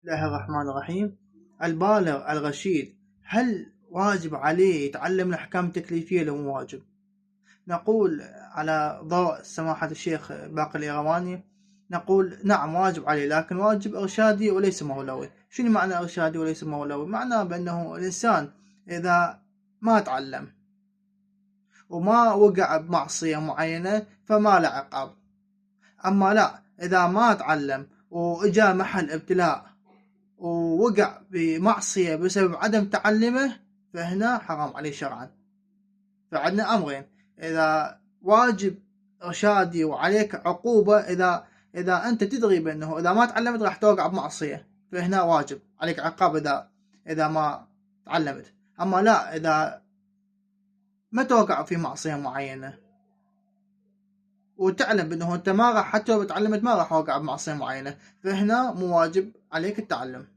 الله الرحمن الرحيم. البالغ الرشيد هل واجب عليه يتعلم الأحكام التكليفية لو مو واجب؟ نقول على ضوء سماحة الشيخ باقر الإغواني، نقول نعم واجب عليه، لكن واجب إرشادي وليس مولوي. شنو معنى إرشادي وليس مولوي؟ معناه بأنه الإنسان إذا ما تعلم وما وقع بمعصية معينة فما له عقاب. أما لا، إذا ما تعلم وإجا محل ابتلاء ووقع بمعصية بسبب عدم تعلمه فهنا حرام عليه شرعا. فعندنا أمرين: إذا واجب إرشادي وعليك عقوبة إذا أنت تدري بأنه إذا ما تعلمت راح توقع بمعصية، فهنا واجب عليك عقاب إذا ما تعلمت. أما لا، إذا ما توقع في معصية معينة وتعلم بأنه أنت ما راح، حتى لو تعلمت ما راح توقع بمعصية معينة، فهنا مو واجب عليك التعلم.